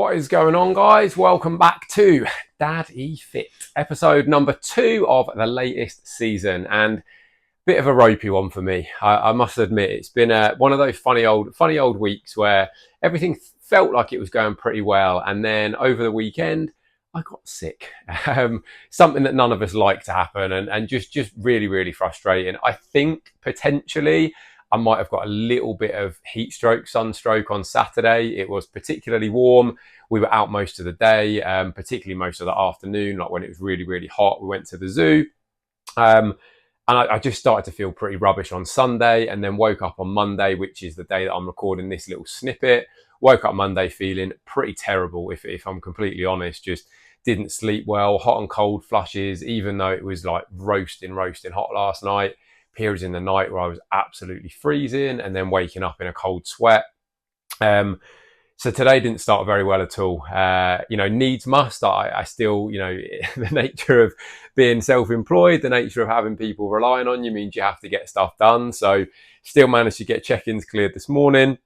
What is going on, guys? Welcome back to Dad E Fit, episode number 2 of the latest season, and bit of a ropey one for me. I must admit, it's been one of those funny old weeks where everything felt like it was going pretty well, and then over the weekend I got sick. Something that none of us like to happen, and just really frustrating. I think potentially I might have got a little bit of heat stroke, sunstroke on Saturday. It was particularly warm. We were out most of the day, particularly most of the afternoon, like when it was really hot. We went to the zoo. And I just started to feel pretty rubbish on Sunday, and then woke up on Monday, which is the day that I'm recording this little snippet. Woke up Monday feeling pretty terrible, if I'm completely honest. Just didn't sleep well, hot and cold flushes, even though it was like roasting hot last night. Periods in the night where I was absolutely freezing, and then waking up in a cold sweat. So today didn't start very well at all. Needs must. I still, the nature of being self-employed, the nature of having people relying on you means you have to get stuff done. So still managed to get check-ins cleared this morning.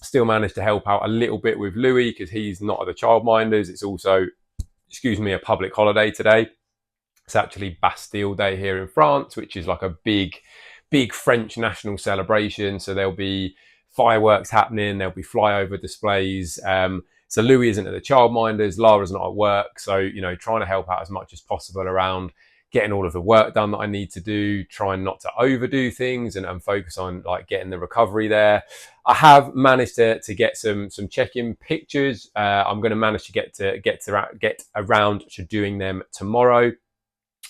Still managed to help out a little bit with Louis because he's not at the childminders. It's also, a public holiday today. It's actually Bastille Day here in France, which is like a big French national celebration. So there'll be fireworks happening, there'll be flyover displays. So Louis isn't at the childminders, Lara's not at work. So, trying to help out as much as possible around getting all of the work done that I need to do, trying not to overdo things and focus on like getting the recovery there. I have managed to get some check-in pictures. I'm going to manage to get around to doing them tomorrow.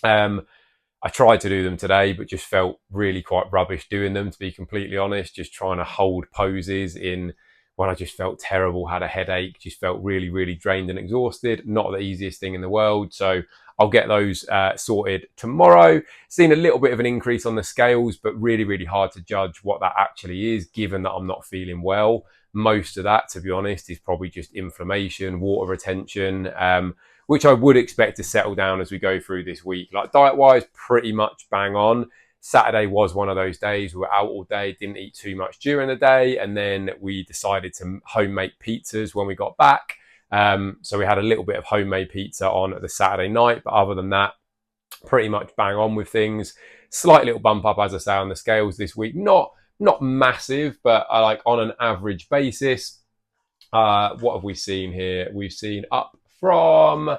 I tried to do them today, but just felt really quite rubbish doing them, to be completely honest. Just trying to hold poses in when I just felt terrible, had a headache, just felt really drained and exhausted. Not the easiest thing in the world. So I'll get those sorted tomorrow. Seen a little bit of an increase on the scales, but really hard to judge what that actually is, given that I'm not feeling well. Most of that, to be honest, is probably just inflammation, water retention, which I would expect to settle down as we go through this week. Like diet-wise, pretty much bang on. Saturday was one of those days. We were out all day, didn't eat too much during the day, and then we decided to home make pizzas when we got back. So we had a little bit of homemade pizza on the Saturday night, but other than that, pretty much bang on with things. Slight little bump up, as I say, on the scales this week. Not massive, but like on an average basis. What have we seen here? We've seen up from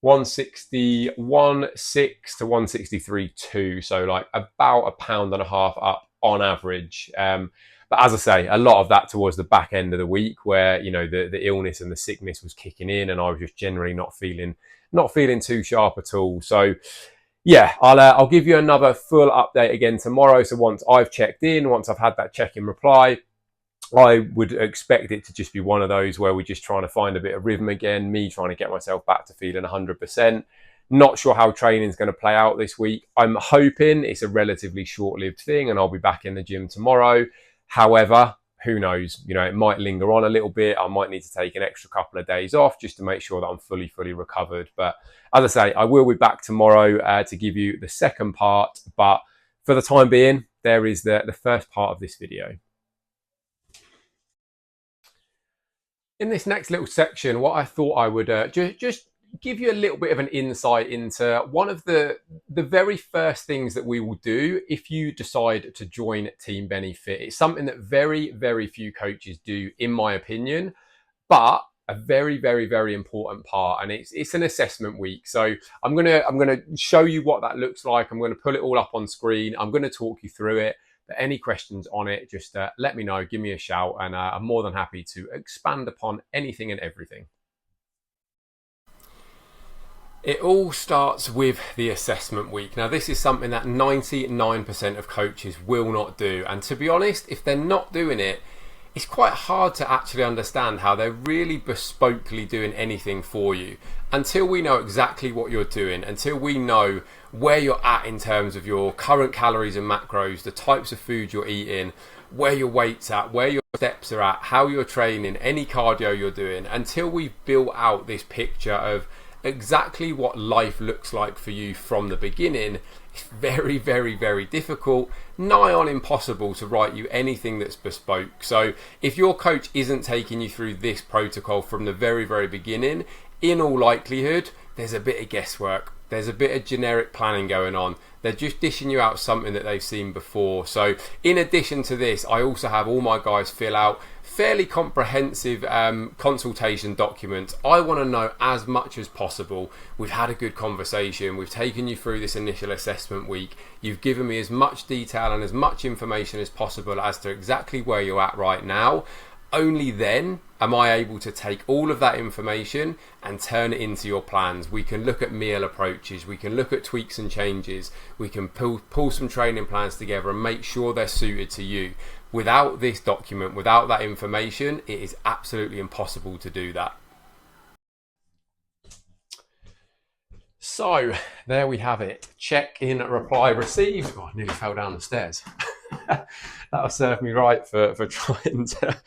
161.6 to 163.2, so like about £1.50 up on average. But as I say, a lot of that towards the back end of the week, where the illness and the sickness was kicking in, and I was just generally not feeling too sharp at all. So yeah, I'll give you another full update again tomorrow. So once I've checked in, once I've had that check-in reply, I would expect it to just be one of those where we're just trying to find a bit of rhythm again, me trying to get myself back to feeling 100%. Not sure how training is going to play out this week. I'm hoping it's a relatively short-lived thing and I'll be back in the gym tomorrow. However, who knows? It might linger on a little bit. I might need to take an extra couple of days off just to make sure that I'm fully recovered. But as I say, I will be back tomorrow to give you the second part. But for the time being, there is the first part of this video. In this next little section, what I thought I would just give you a little bit of an insight into one of the very first things that we will do if you decide to join Team Benny Fit. It's something that very few coaches do, in my opinion, but a very important part, and it's an assessment week. So I'm gonna show you what that looks like. I'm gonna put it all up on screen. I'm gonna talk you through it. But any questions on it, just let me know, give me a shout, and I'm more than happy to expand upon anything and everything. It all starts with the assessment week. Now, this is something that 99% of coaches will not do. And to be honest, if they're not doing it, it's quite hard to actually understand how they're really bespokely doing anything for you. Until we know exactly what you're doing, until we know where you're at in terms of your current calories and macros, the types of food you're eating, where your weight's at, where your steps are at, how you're training, any cardio you're doing, until we've built out this picture of exactly what life looks like for you from the beginning, it's very, very, very difficult, nigh on impossible to write you anything that's bespoke. So if your coach isn't taking you through this protocol from the very, very beginning, in all likelihood, there's a bit of guesswork. There's a bit of generic planning going on. They're just dishing you out something that they've seen before. So in addition to this, I also have all my guys fill out fairly comprehensive consultation documents. I want to know as much as possible. We've had a good conversation. We've taken you through this initial assessment week. You've given me as much detail and as much information as possible as to exactly where you're at right now. Only then am I able to take all of that information and turn it into your plans. We can look at meal approaches, we can look at tweaks and changes, we can pull some training plans together and make sure they're suited to you. Without this document, without that information, it is absolutely impossible to do that. So there we have it. Check-in reply received. Oh, I nearly fell down the stairs. That'll serve me right for trying to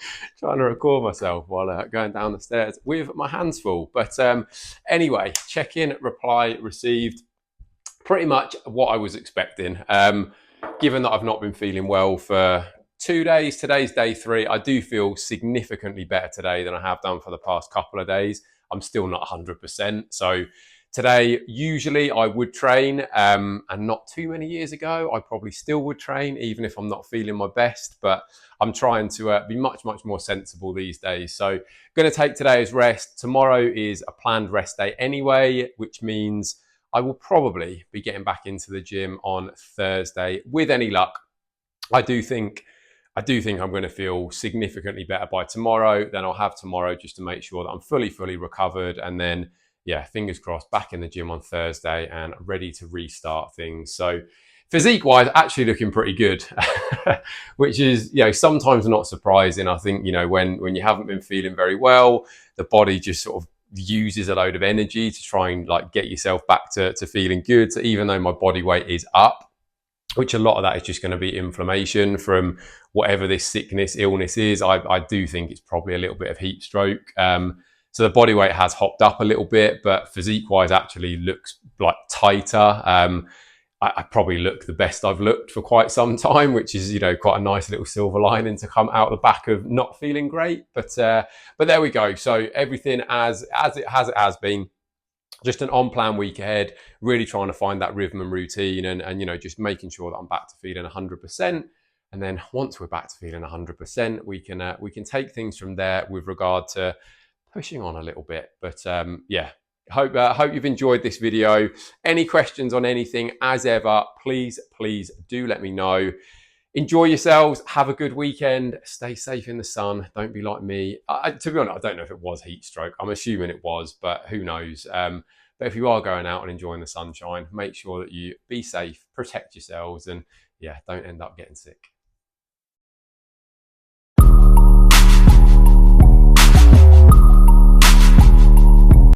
record myself while going down the stairs with my hands full. But anyway, check-in reply received. Pretty much what I was expecting. Given that I've not been feeling well for 2 days, today's day 3. I do feel significantly better today than I have done for the past couple of days. I'm still not 100%. So today, usually I would train, and not too many years ago, I probably still would train, even if I'm not feeling my best, but I'm trying to be much, much more sensible these days. So going to take today as rest. Tomorrow is a planned rest day anyway, which means I will probably be getting back into the gym on Thursday with any luck. I do think I'm going to feel significantly better by tomorrow. Then I'll have tomorrow just to make sure that I'm fully recovered, and then yeah, fingers crossed, back in the gym on Thursday and ready to restart things. So physique-wise, actually looking pretty good, which is, sometimes not surprising. I think, when you haven't been feeling very well, the body just sort of uses a load of energy to try and get yourself back to feeling good. So even though my body weight is up, which a lot of that is just going to be inflammation from whatever this sickness, illness is, I do think it's probably a little bit of heat stroke. So the body weight has hopped up a little bit, but physique-wise actually looks like tighter. I probably look the best I've looked for quite some time, which is, quite a nice little silver lining to come out the back of not feeling great. But there we go. So everything as it has been. Just an on-plan week ahead, really trying to find that rhythm and routine and just making sure that I'm back to feeling 100%. And then once we're back to feeling 100%, we can take things from there with regard to pushing on a little bit. But yeah, hope you've enjoyed this video. Any questions on anything, as ever, please do let me know. Enjoy yourselves. Have a good weekend. Stay safe in the sun. Don't be like me. To be honest, I don't know if it was heat stroke. I'm assuming it was, but who knows? But if you are going out and enjoying the sunshine, make sure that you be safe, protect yourselves, and yeah, don't end up getting sick.